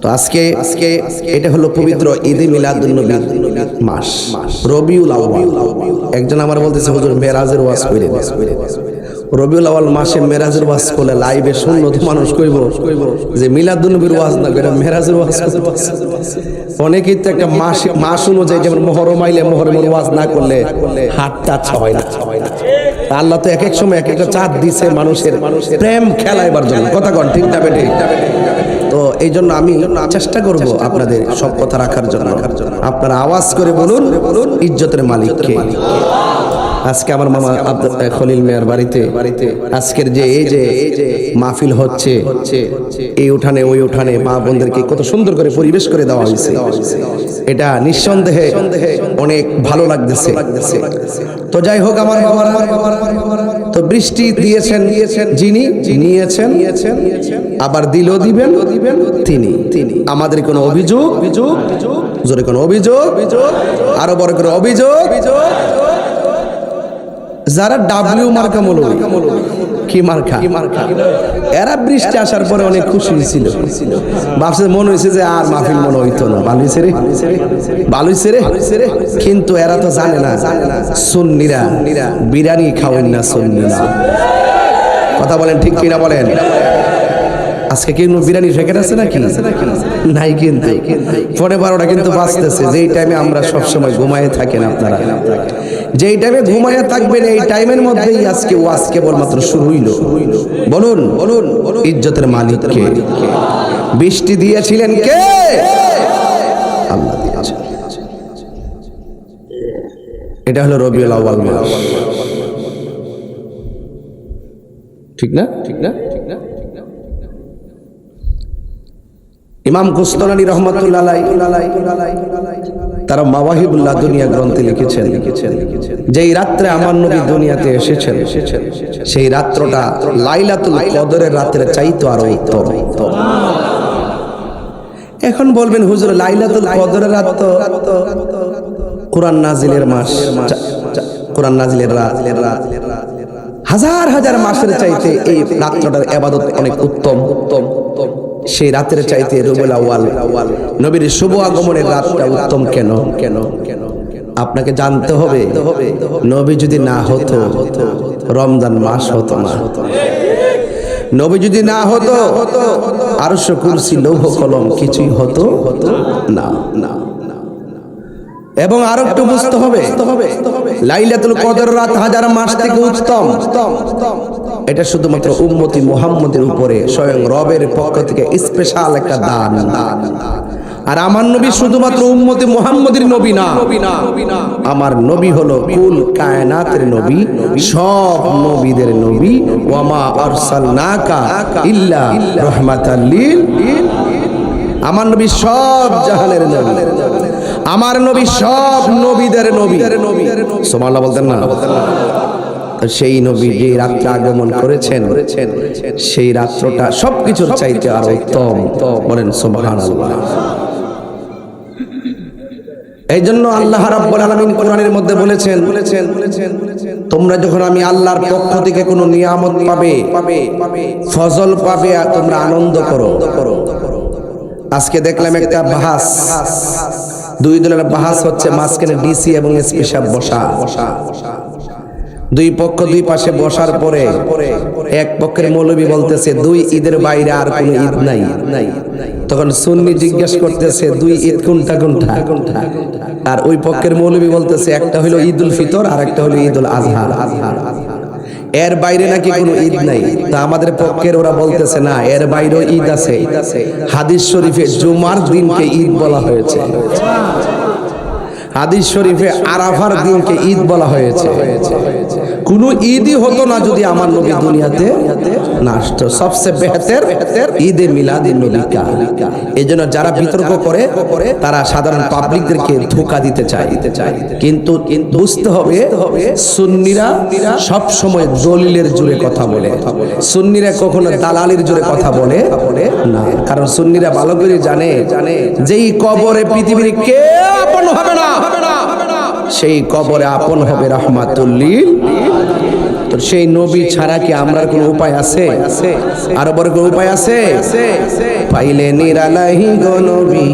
তো আজকে এটা হলো পবিত্র ঈদে মিলাদুন্নবী মাস রবিউল আউয়াল। একজন আমার বলতেছে হুজুর মেরাজের ওয়াজ কইরে রবিউল আউয়াল মাসে মেরাজের ওয়াজ করলে লাইভে শুনলো তো মানুষ কইব যে মিলাদুন্নবীর ওয়াজ না করে মেরাজের ওয়াজ করতেছে। অনেকেই তো একটা মাস অনুযায়ী যেমন মুহররম আইলে মুহররমের ওয়াজ না করলে হাতটা আচ্ছা হয় না। আল্লাহ তো এক এক সময় এক একটা চাঁদ দিছে মানুষের প্রেম খেলাইবার জন্য। কথা কন ঠিক না বেটে? তো এই জন্য আমি চেষ্টা করব আপনাদের সব কথা রাখার জন্য। আপনারা আওয়াজ করে বলুন ইজ্জতের মালিক কে। আজকে আমার মামা আব্দুল খলিল মিয়ার বাড়িতে আজকের যে এই যে মাহফিল হচ্ছে, এই উঠানে ওই উঠানে মা বোনদেরকে কত সুন্দর করে পরিবেশ করে দেওয়া হয়েছে। এটা নিঃসন্দেহে অনেক ভালো লাগতেছে। তো যাই হোক আমার বাবা, তো বৃষ্টি দিয়েছেন যিনি নিয়েছেন আবার দিলেও দিবেন তিনি। আমাদের কোনো অভিযোগ, জোরে কোনো অভিযোগ, আরো বড় করে অভিযোগ, যারা ডাব্লিউ মার্কা মৌলবী, কি মার্কা, এরা বৃষ্টি আসার পরে অনেক খুশি হয়েছিল। ভাবছে মনে হয়েছে যে আর মাহফিল মনে হইতো না, ভালো হয়েছে রে। কিন্তু এরা তো জানে না সুন্নিরা বিরিয়ানি খাওয়েন না সুন্নিরা। কথা বলেন ঠিক কিনা বলেন? আজকে কি বিরিয়ানি প্যাকেট আছে নাকি? নাই। কিন্তু 12:30 কিন্তু বাজতেছে, যেই টাইমে আমরা সবসময় ঘুমায়ে থাকেন আপনারা। যেই টাইমে ঘুমায়ে থাকবেন এই টাইমের মধ্যেই আজকে ওয়াজ কেবলমাত্র শুরু হইল। বলুন ইজ্জতের মালিক কে? বৃষ্টি দিয়েছিলেন কে? আল্লাহ দিয়েছেন। এটা হলো রবিউল আউয়াল মাস, ঠিক না? ইমাম কুস্তালানী রাহমাতুল্লাহ আলাইহি তারা মাওয়াহিবুল্লাহ দুনিয়া গ্রন্থে লিখেছেন যেই রাত্রে আমার নবী দুনিয়াতে এসেছেন সেই রাত্রটা লাইলাতুল কদরের রাতের চাইতে আরো উত্তম। এখন বলবেন হুজুর লাইলাতুল কদরের রাত তো কোরআন নাজিলের মাস, কোরআন নাজিলের রাত হাজার হাজার মাসের চাইতে এই রাত্রটার ইবাদত অনেক উত্তম। সেই রাতের চাইতে রবিউল আউয়াল নবীর শুভ আগমনের রাতটা উত্তম কেন? আপনাকে জানতে হবে, নবী যদি না হতো রমজান মাস হতো না। নবী যদি না হতো আরশ কুরসি লৌহ কলম কিছুই হতো না। এবং আরো একটু বুঝতে হবে লাইলাতুল কদর রাত হাজার মাস থেকে উত্তম। এটা শুধুমাত্র উম্মতি মুহাম্মদের উপরে স্বয়ং রবের পক্ষ থেকে স্পেশাল একটা দান। আর আমার নবী শুধুমাত্র উম্মতি মুহাম্মদের নবী না, আমার নবী হলো কুল কায়নাতের নবী, সব নবীদের নবী। ওয়ামা আরসালনাকা ইল্লা রাহমাতাল লিল, আমার নবী সব জাহানের নবী, আমার নবী সব নবীদের নবী। সুবহানাল্লাহ বলতেন না? সেই নবী যে রাত্রে আগমন করেছেন সেই রাত্রটা সবকিছুর চাইতে আরো উত্তম। বলেন সুবহানাল্লাহ। এই জন্য আল্লাহ রাব্বুল আলামিন কোরআনের মধ্যে বলেছেন তোমরা যখন আমি আল্লাহর পক্ষ থেকে কোনো নিয়ামত পাবে, ফজল পাবে, তোমরা আনন্দ করো। আজকে দেখলাম একটা বাহাস, দুই দলের বাহাস হচ্ছে, মাঝখানে ডিসি এবং এসপি সাহেব বসা। দুই পক্ষ দুই পাশে বসার পরে এক পক্ষের মৌলবী বলতেছে দুই ঈদের বাইরে আর কোনো ঈদ নাই। তখন সুন্নি জিজ্ঞাসা করতেছে দুই ঈদ কোনটা? আর ওই পক্ষের মৌলবী বলতেছে একটা হলো ঈদুল ফিতর আর একটা হলো ঈদুল আজহা, এর বাইরে নাকি কোনো ঈদ নাই। তা আমাদের পক্ষের ওরা বলতেছে না, এর বাইরেও ঈদ আছে। হাদিস শরীফে জুমার দিনকে ঈদ বলা হয়েছে, হাদিস শরীফে আরাফার দিনকে ঈদ বলা হয়েছে। কোনো ঈদই হতো না যদি আমার নবী দুনিয়াতে না আসতো। সবচেয়ে বেহতের ঈদে মিলাদুন নবী কা। এইজন্য যারা বিতর্ক করে তারা সাধারণ পাবলিকদেরকে ধোঁকা দিতে চায়। কিন্তু বুঝতে হবে সুন্নিরা সব সময় দলিলের জোরে কথা বলে, সুন্নিরা কখনো দালালির জোরে কথা বলে না। কারণ সুন্নিরা ভালো করে জানে যেই কবরে পৃথিবীর কেউ আপন হবে না, সেই কবরে আপন হবে রাহমাতুল লিল। তো সেই নবী ছাড়া কি আমরা কোনো উপায় আছে? আরো বড় কোনো উপায় আছে? পাইলে নিরালাহি গো নবী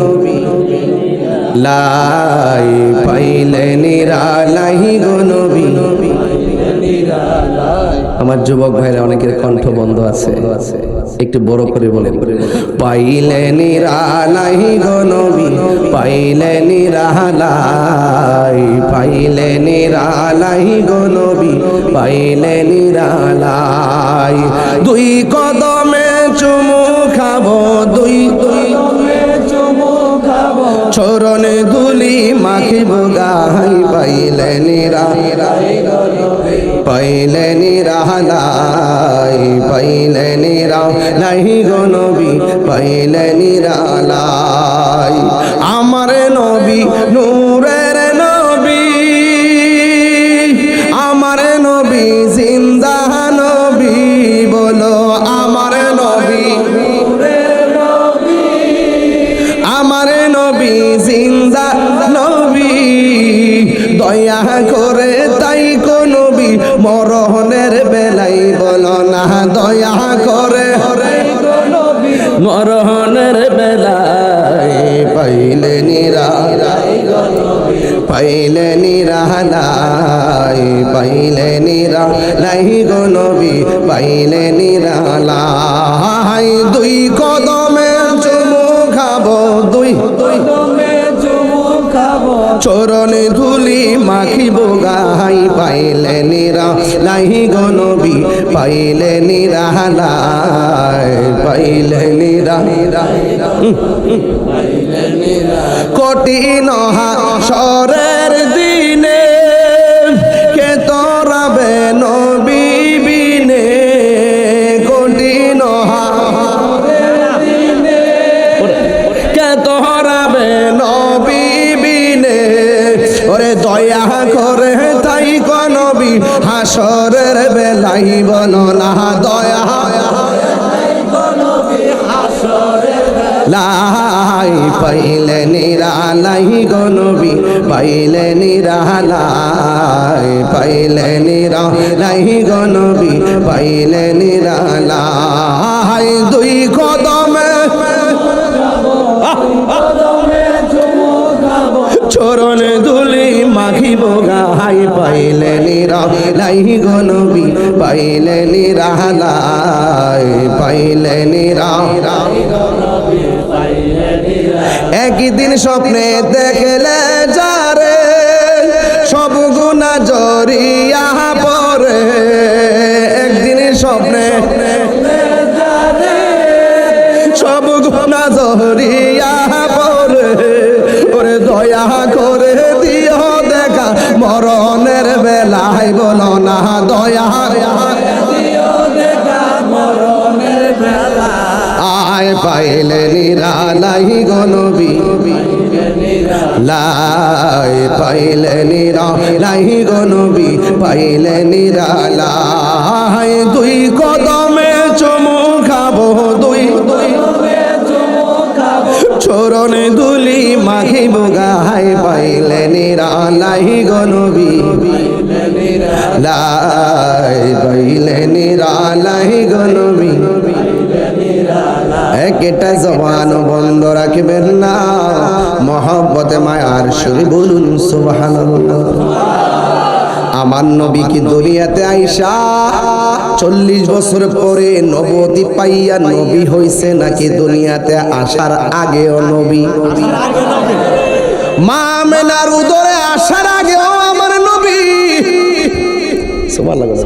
লাই, পাইলে নিরালাহি গো নবী। আমার যুবক ভাইরা অনেকের কণ্ঠ বন্ধ আছে, একটু বড় করে বলেন, পাইলে নিরালাহি গো নবী, পাইলে নিরালাই, পাইলে নিরালাহি গো নবী, পাইলে নিরালাই। দুই কদমে চুমু খাবো, দুই চরণে ধুলি মাখিব গাই, পাইলে নিরালাই, পাইলে নিরালাই, পাইলে নিরালাই গো নবী, পাইলে নিরালাই। আমার নবী নূরের নবী, আমার নবী জিন্দা নবী, বলো আমার নবী, আমার নবী জিন্দা নবী। দয়া করে তাই কো নবী মরণের বেলাই বলো না, দয়া করে মরণের বেলাই, পাইলে নিরালাই, পাইলে নিরালাই, পাইলে নিরালাই গো নবী, পাইলে নিরালাই। দুই কদমে চুমু খাবো, দুই চরণে ধুলি মাখিব গাই, পাইলে নিরালাই গো নবী, পাইলে নিরালাই, পাইলে নিরালাই। কঠিন হাসরের দিনে কে তোরাবে নবী বিনে, কঠিন হাসরের দিনে কে তোরাবে নবী বিনে। ওরে দয়া করে তাই গো নবী হাসরের বেলাই বলো না, দয়া লাই, পাইলে নিরালাই গো নবী, পাইলে নিরালাই, পাইলে নিরালাই গো নবী, পাইলে নিরালাই। দুই কদমে চরণে ধুলি মাখিব গাই, পাইলে নিরালাই গো নবী, পাইলে নিরালাই, পাইলে নিরালাই। একদিন স্বপ্নে দেখলে যারে সব গুনাহ জড়িয়া পড়ে, একদিন স্বপ্নে সব গুনাহ জড়িয়া পড়ে। ওরে দয়া করে দিও দেখা মরণের বেলায় বলো না, দয়া দিও দেখা মরণের বেলায়। আয় পাইলে নিরালাই গো নবী লাই, পাইলে নিরালাই গো নবী, পাইলে নিরালাই। দুই কদমে চুমু খাবো, দুই চরণে ধুলি মাখিব গাই, পাইলে নিরালাই গো নবী লাই, পাইলে নিরালাই গো নবী। একটা জবান বন্ধ রাখবেন না, মহব্বতে মায়ার সুরে বলুন সুবহানাল্লাহ। আমার নবী কি দুনিয়াতে আইসা 40 বছর পরে নবুয়তি পাইয়া নবী হইছে, নাকি দুনিয়াতে আসার আগেও নবী? মা আমেনার উদরে আসার আগেও আমার নবী। সুবহানাল্লাহ।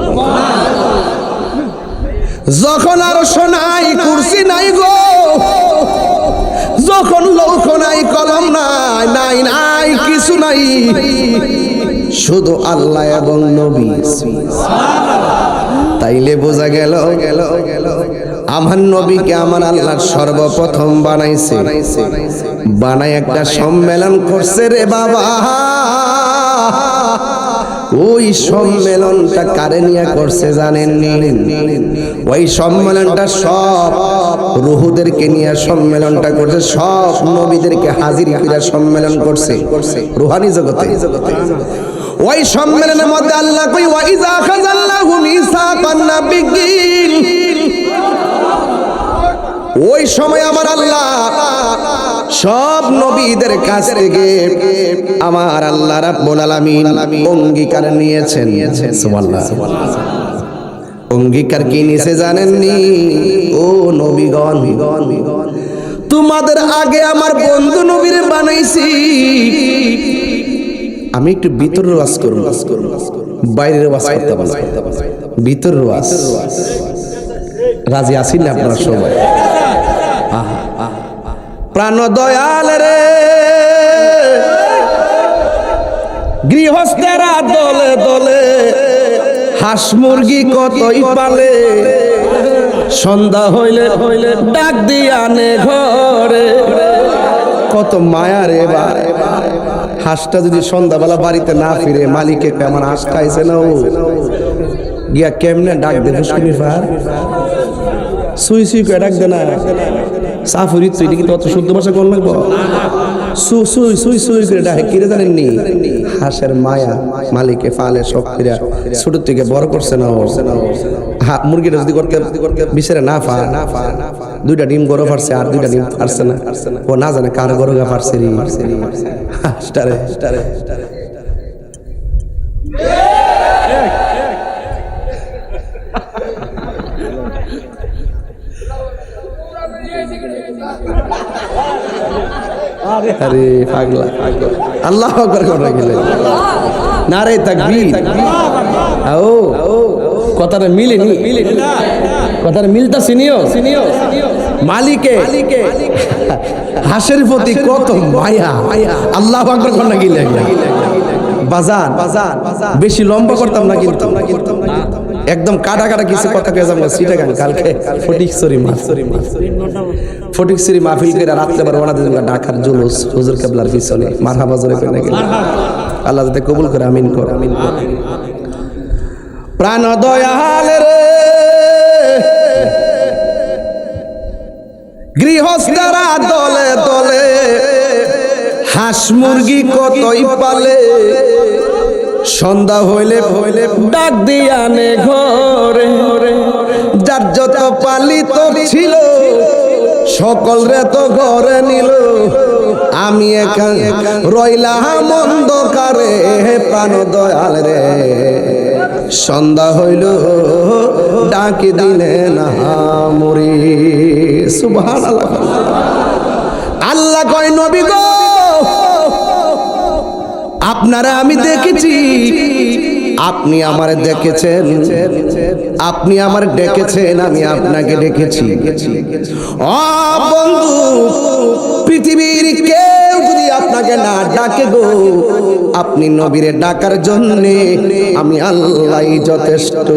যখন আর শোনাই কুরসি নাই গো, যখন লৌহ নাই কলম নাই, নাই নাই কিছু নাই, শুধু আল্লাহ এবং নবী। তাইলে বোঝা গেল আমার নবীকে আমার আল্লাহ সর্বপ্রথম বানাইছে, বানাই একটা সম্মেলন করছে রে বাবা। ওই সম্মেলনটা কারে নিয়ে করছে জানেননি? ওই সম্মেলনটা সব রুহুদেরকে নিয়ে সম্মেলনটা করছে, সব নবীদেরকে হাজির করে সম্মেলন করছে রুহানি জগতে। ওই সম্মেলনের মধ্যে আল্লাহ কই ওয়া ইযা খাযাল্লাহু মিসাকান নাবিয়্যিন, ওই সময় আমার আল্লাহ সব নবীদের কাছ থেকে আমার আল্লাহ রাব্বুল আলামিন অঙ্গীকার নিয়েছেন। সুবহানাল্লাহ। অঙ্গীকার কি নিছে জানেননি? ও নবীগণ, তোমাদের আগে আমার বন্ধু নবীরে বানাইছি। আমি একটু ভিতরের ওয়াজ করব, বাইরের ওয়াজ করতে পারবো, ভিতরের ওয়াজ। রাজি আছেন আপনারা সবাই? প্রাণ দয়াল রে, গৃহস্থেরা দলে দলে হাঁস মুরগি কতই পালে, সন্ধ্যা হইলে হইলে ডাক দিয়া আনে ঘরে। কত মায়া রে ভাই, হাঁসটা যদি সন্ধ্যাবেলা বাড়িতে না ফিরে মালিকে আমার হাঁস খাইছে না, ও গিয়া কেমনে ডাক দে ফুসকুনি ফার, সুই সুই করে ডাক দে না। সাফুরি তুই কি তত শুদ্ধ ভাষা কোন লাগবো? সুই সুই সুই করে ডাকে কিরে জানেননি? হাঁসের মায়া মালিকে ফালে সব ফিরা ছোট থেকে বড় করছে না। মুরগিটা যদি করতে বিচারে না ফা, দুইটা ডিম গরো ফারছে আর দুইটা ডিম ফারছে না, ও না জানে কার গরো গা ফারছে রে হাঁসটারে। আরে পাগলা, আল্লাহু আকবার করে গেলে নারে তাকবীর। ও কথাটা মিলেনি, কথাটা মিলতাছে নিও। মালিকে হাঁসের প্রতি কত মায়া, আল্লাহু আকবার করে গেলে। বাজার বেশি লম্বা করতাম না, কিন্তু একদম কাটা কাটা কিছু কথা কে যাবো। সিটাগান কালকে ফটিকছড়ি মাহফিল করে রাত্রে বার ওনা দিন ঢাকার জুলুস হুজুর কেবলার পিছনে মারহাবা জোরে করে গেল। আল্লাহ যাতে কবুল করে, আমিন কর। প্রাণ দয়াল রে, গৃহস্থরা দলে দলে হাঁস মুরগি কতই পালে, সন্ধ্যা হইলে হইলে ডাক দিয়া আনে ঘরে। যার যত পালিত ছিল সকল রে তো ঘরে নিল, আমি একা রইলাম অন্ধকারে। প্রাণ দয়াল রে, সন্ধ্যা হইল ডাকি দিলে না মরি। সুবহানাল্লাহ। আল্লাহ কয় নবী গো, আপনারা আমি দেখেছি, আপনি আমার দেখেছেন, আপনি আমার ডেকেছেন, আমি আপনাকে ডেকেছি। ও বন্ধু, পৃথিবীর কেউ যদি আপনাকে না ডাকে গো, আপনি নবীরে ডাকার জন্য আমি আল্লাহই যথেষ্ট।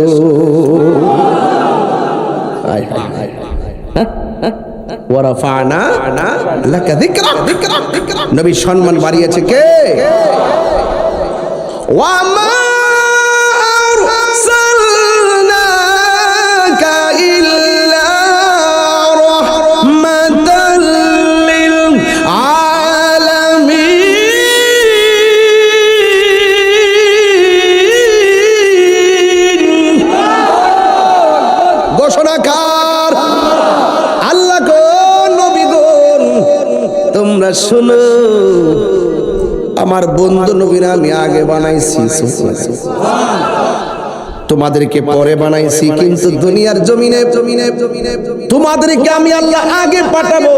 ওয়ারাফানা লাকা যিকরাক, নবী সম্মান বাড়িয়েছে কে? ওয়ামা আরসালনাকা ইল্লা রাহমাতাল লিল আলামিন। ঘোষণাকার আল্লাহ গো, নবী গো, তোমরা শোনো, আমার বন্ধু নবীরা আমি আগে বানাইছি, তোমাদেরকে পরে বানাইছি, কিন্তু দুনিয়ার জমিনে তোমাদেরকে আমি আল্লাহ আগে পাঠাবো,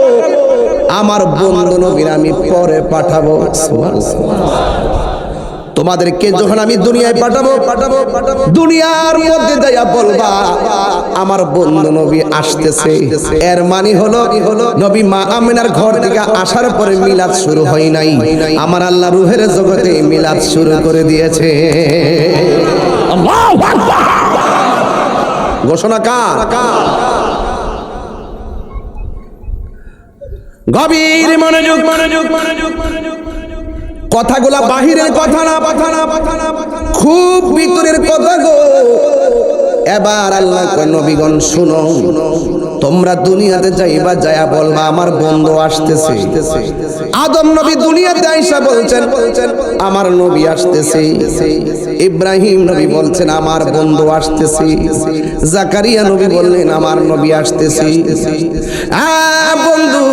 আমার বন্ধু নবীরা আমি পরে পাঠাবো। তোমাদেরকে যখন আমি দুনিয়ায় পাঠাবো, দুনিয়ার মধ্যে যাইয়া বলবা আমার বন্ধু নবী আসতেছে। এর মানে হলো নবী মা আমিনার ঘর থেকে আসার পরে মিলাদ শুরু হয় নাই, আমার আল্লাহ রূহের জগতে মিলাদ শুরু করে দিয়েছে। আল্লাহু আকবার। ঘোষণা কার? গভীর মনোযোগ। কথাগুলা বাহিরের কথা না, খুব ভিতরের কথা গো। এবার আল্লাহ কয় নবীগণ শুনো, তোমরা দুনিয়াতে যাইবা, যায়া বলবা আমার বন্ধু আসতেছে। আদম নবী দুনিয়াতে আইসা বলছেন আমার নবী আসতেছে। ইব্রাহিম নবী বলছেন আমার বন্ধু আসতেছে। জাকারিয়া নবী বললেন আমার নবী আসতেছে। বন্ধু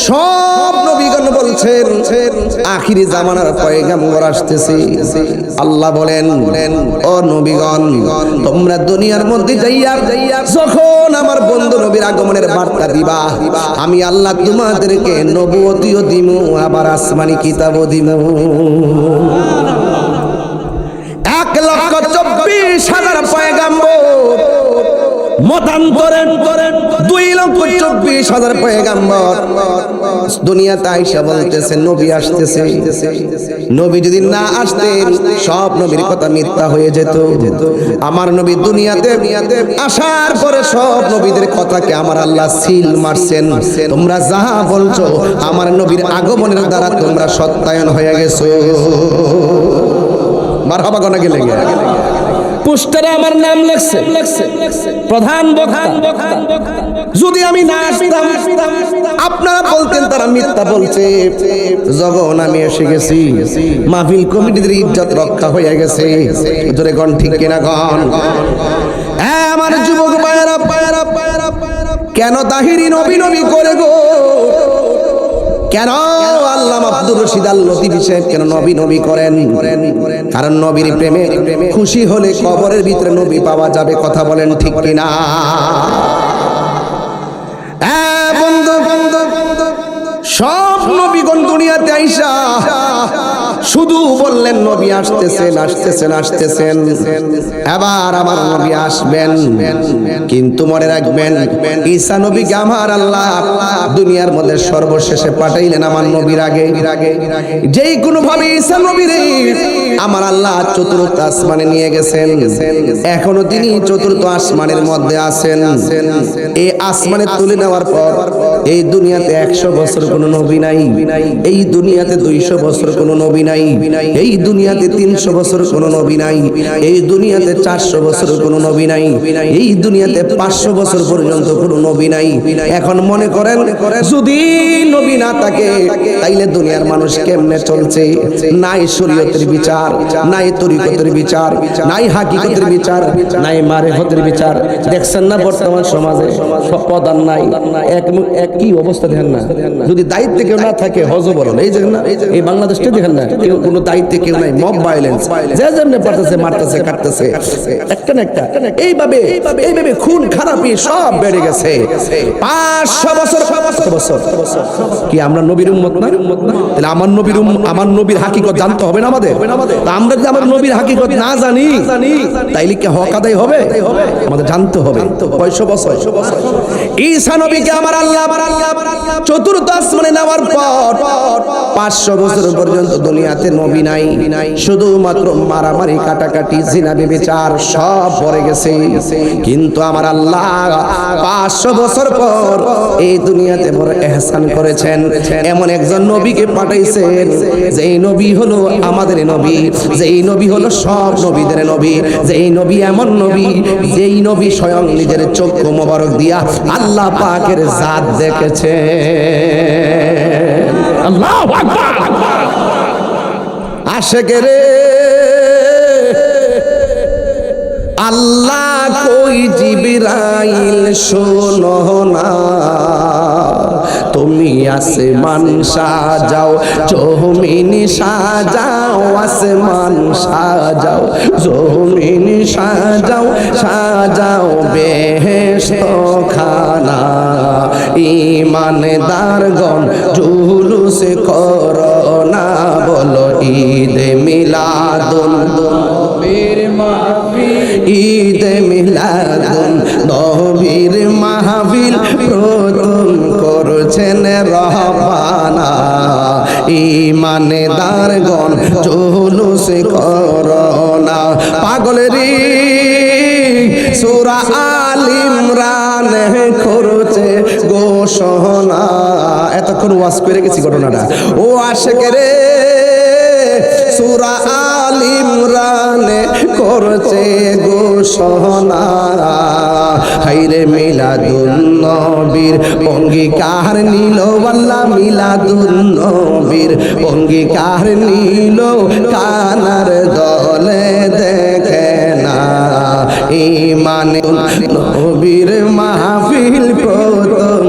সব নবীগণ বলছেন আখিরি জামানার পয়গাম্বর আসতেছে। আল্লাহ বলেন ও নবীগণ, তোমরা দুনিয়ার মধ্যে যাইয়া যখন আমার বন্ধু নবীর আগমনের বার্তা দিবা, আমি আল্লাহ তোমাদেরকে নবুয়তিও দিমু, আবার আসমানি কিতাবও দিমু। 1,24,000 পয়গাম্বর মতান্তরে 2,24,000 পয়গাম্বর দুনিয়াতে আইসা বলতেছে নবী আসতেছে। নবী যদি না আসতেন সব নবীর কথা মিথ্যা হয়ে যেত। আমার নবী দুনিয়াতে আসার পরে সব নবীদের কথাকে আমার আল্লাহ সিল মারছেন। তোমরা যাহা বলছো আমার নবীর আগমনের দ্বারা তোমরা সত্যায়ন হয়ে গেছো। মারহাবা কোনা গেলে পোস্টারে আমার নাম লেখছে প্রধান বক্তা। যদি আমি না আসতাম আপনারা বলতেন তারা মিথ্যা বলছে। যখন আমি এসে গেছি মাহফিল কমিটির ইজ্জত রক্ষা হয়ে গেছে। জোরে গণ ঠিক কিনা গণ? আমার যুবক ভাইয়েরা, কেন তাহিরি নবী নবী করে গো? কেন আল্লামা আব্দুর রশিদ আল লতিফি সাহেব কেন নবী নবী করেন? কারণ নবীর প্রেমে খুশি হলে কবরের ভিতরে নবী পাওয়া যাবে। কথা বলেন ঠিক কিনা? সব নবীগণ দুনিয়াতে আইসা শুধু বললেন নবী আসতেছেন আসতেছেন আসতেছেন, এবার আমার নবী আসবেন। কিন্তু মনে রাখবেন ঈসা নবীকে আমার আল্লাহ দুনিয়ার মধ্যে সর্বশেষে পাঠাইলেন আমার নবীর আগে। যেই কোনো ভাবে ঈসা নবীরে আমার আল্লাহ চতুর্থ আসমানে নিয়ে গেছেন। এখনো তিনি চতুর্থ আসমানের মধ্যে আছেন। এই আসমানে তুলে নেওয়ার পর এই দুনিয়াতে 100 বছর কোনো নবী নাই, এই দুনিয়াতে 200 বছর কোনো নবী নাই, এই দুনিয়াতে 300 বছর কোনো নবী নাই, এই দুনিয়াতে 400 বছর কোনো নবী নাই, এই দুনিয়াতে 500 বছর পর্যন্ত কোনো নবী নাই। এখন মনে করেন যদি নবী না থাকে তাইলে দুনিয়ার মানুষ কেমনে চলছে? নাই শরীয়তের বিচার, নাই তরিকতের বিচার, নাই হাকিকতের বিচার, নাই মারিফতের বিচার। দেখছেন না বর্তমান সমাজে প্রধান নাই, এক কি অবস্থা দেখেন না? যদি দায়িত্বে কেউ না থাকে হজ বলেন, এই যে না এই বাংলাদেশটা দেখেন না, কেউ কোনো দায়িত্বে কেউ নাই, মব ভায়োলেন্স, যে যেমনে পারতেছে মারতেছে কাটতেছে, একটা না একটা এইভাবে খুন খারাপি সব বেড়ে গেছে। 500 বছর কি আমরা নবীর উম্মত না? তাহলে আমার নবীর হাকিকত জানতে হবে না আমাদের? তা আমরা যদি আমার নবীর হাকিকত না জানি তাইলে কি হক আদায় হবে? আমাদের জানতে হবে। 500 বছর ঈসা নবীকে আমার আল্লাহ চতুর্থ আসমানে নেওয়ার পর 500 বছর পর্যন্ত দুনিয়াতে নবী নাই। শুধুমাত্র মারামারি, কাটাকাটি, জিনা, ব্যভিচার সব পড়ে গেছে। কিন্তু আমার আল্লাহ 500 বছর পর এই দুনিয়াতে বড় ইহসান করেছেন। এমন একজন নবীকে পাঠাইছেন যেই নবী হলো আমাদের নবী, যেই নবী হলো সব নবীদের নবী, যেই নবী এমন নবী যেই নবী স্বয়ং নিজের চক্ষু মোবারক দিয়া আল্লাহ পাকের জাত দেখেছে। আল্লাহু আকবার। আশেকে রে আল্লাহ কই জিবরাইল শোনো না, তুমি আসমান সাজাও, জমিন সাজাও, আসমান সাজাও, জমিন সাজাও, সাজাও বেহেশত খানা। ঈমানদারগণ জুলুস করো না, বলো ঈদ মিলাদুন নবীর মাহফিল, ঈদ মিলাদুন নবীর মাহফিল প্রথম করছেন রহবানা। ঈমানদারগণ জুলুস করো না। পাগলেরই সূরা আল ইমরান করছে ঘোষণা। এতক্ষণ ওয়াজ করে গেছি ঘটনাটা। ও আশেকে রে সূরা আল ইমরানে করছে ঘোষণা হাইরে মিলাদুন নবীর অঙ্গীকার নিল আল্লাহ মিলাদুন নবীর অঙ্গীকার নিল কানার দলে দেখে না ঈমানে নবীর মাহফিল প্রথম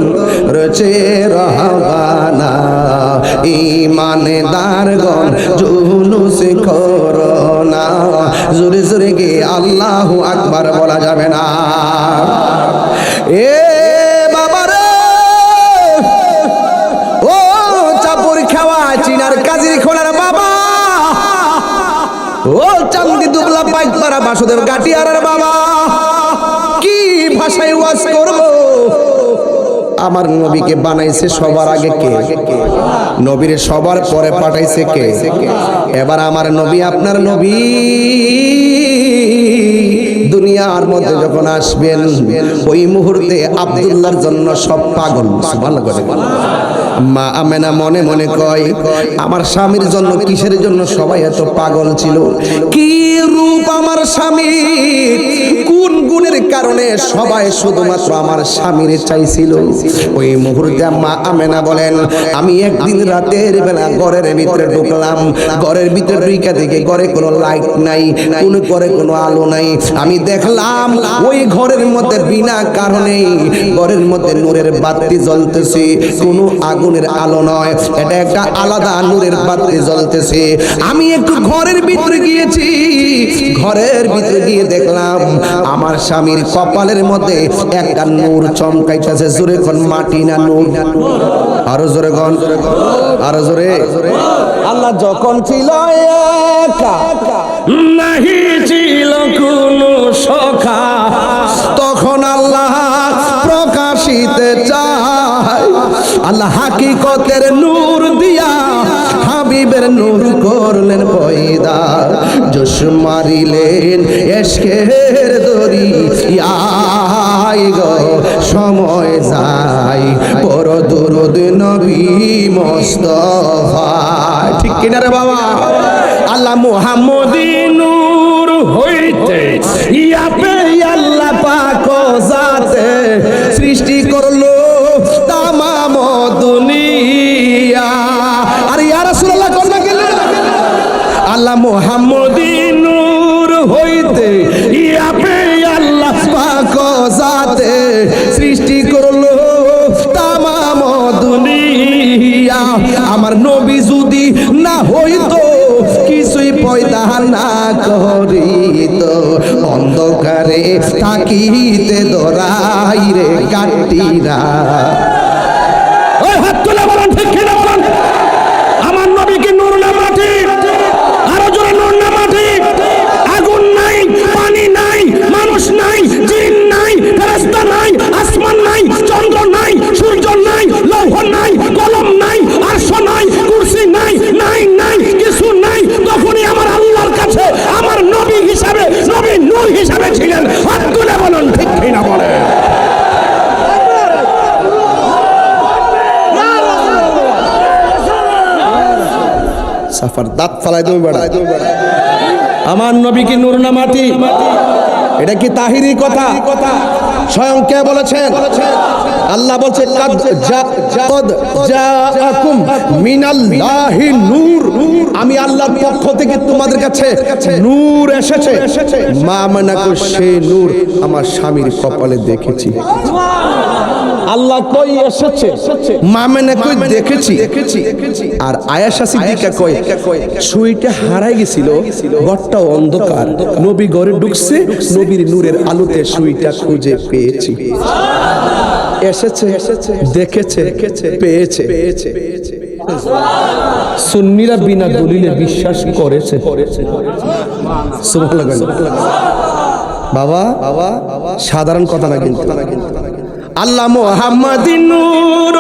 রচে রহবানা ঈমানদারগণ জুলুস করোনা জোরে জোরে গে আল্লাহু আকবার বলা যাবে না এ বাবা রে ও চাপুর খাওয়া চিনার কাজির খোলার বাবা ও চান্দি দুবলা পাইকপাড়া বাসুদেব গাটিয়ারের বাবা কি ভাষায় ওয়াজ করব আমার নবীকে বানাইছে সবার আগে কে নবীর সবার পরে পাঠাইছে কে এবার আমার নবী আপনার নবী দুনিয়ার মধ্যে যখন আসবেন ওই মুহূর্তে আব্দুল্লাহর জন্য সব পাগল সুবহানাল্লাহ মা আমেনা মনে মনে কয় আমার স্বামীর জন্য কিসের জন্য সবাই এত পাগল ছিল কি রূপ আমার স্বামী কোন গুণের কারণে সবাই শুধুমাত্র আমার স্বামীর চাইছিল ওই মুহূর্তে মা আমেনা বলেন আমি একদিন রাতের বেলা ঘরের ভিতরে ঢুকলাম ঘরের ভিতরে ঢুকে দেখে ঘরে কোনো লাইট নাই কোনো ঘরে কোনো আলো নাই আমি দেখলাম ওই ঘরের মধ্যে বিনা কারণে ঘরের মধ্যে নূরের বাতি জ্বলতেছে কোনো আগুনের আলো নয় এটা একটা আলাদা নূরের বাতি জ্বলতেছে আমি একটু ঘরের ভিতরে গিয়েছি ঘরের ভিতরে গিয়ে দেখলাম আমার স্বামীর কপালের মধ্যে একটা নূর চমকাইতেছে জোরে কোন মাটি না নূর আরো জোরে কোন আরো জোরে আল্লাহ যখন ছিল একা নাহি ছিল কোনো সখা তখন আল্লাহ প্রকাশিতে চায় আল্লাহ হাকিকতের নূর দিয়া হাবিবের নূর করলেন পয়দা জোশ মারিলেন এশকের দরিয়ায় গো সময় যায় বড় দুরুদ নবী মুস্তাফা ঠিক কিনা রে বাবা আল্লাহ মুহাম্মদী নূর হইতে ইয়াবে আল্লাহ পাক জাতে সৃষ্টি করলো তামাম দুনিয়া আর ইয়া রাসূলুল্লাহ কোন গেলেন আল্লাহ মুহাম্মদী নূর হইতে ইয়াবে আল্লাহ পাক জাতে সৃষ্টি করলো তামাম দুনিয়া আমার নবী যদি না হইতো কিছুই পয়দা না করিত অন্ধকারে থাকিতে দরাই রে কাটিরা ওই হাত তুলে বলেন ঠিক কিনা বলেন আমার নবী কি নূর না মাটি আরো জোরে নূর না মাটি আগুন নাই পানি নাই মানুষ নাই জিন নাই ফেরেশতা নাই আসমান নাই চন্দ্র নাই সূর্য নাই লৌহ নাই কলম নাই আরশ নাই কুরসি নাই নাই নাই কিছু নাই তখনই আমার আল্লাহর কাছে আমার নবী হিসাবে নবী নূর হিসাবে ছিলেন হাত তুলে বলুন ঠিক কিনা বলেন সাফার দাঁত ফালাই তুমি বেড়া আমার নবী কি নূর না মাটি এটা কি তাহিরি কথা স্বয়ং কে বলেছেন আল্লাহ বলছে কদ জাআকুম মিনাল্লাহি নূর আমি আল্লাহর পক্ষ থেকে তোমাদের কাছে নূর এসেছে মা মানাকু সেই নূর আমার স্বামীর কপালে দেখেছি আল্লাহ কই এসেছে মামেনা কই দেখেছি আর আয়েশা সিদ্দিকা কই সুইটা হারাই গেছিল ঘরটা অন্ধকার নবী ঘরে ঢুকছে নবীর নূরের আলোতে সুইটা খুঁজে পেয়েছি এসেছে দেখেছে পেয়েছে সুন্নিরা বিনা দলিলে বিশ্বাস করেছে সুবহানাল্লাহ বাবা সাধারণ কথা না কিন্তু আল্লাহ মুহাম্মাদিন নূর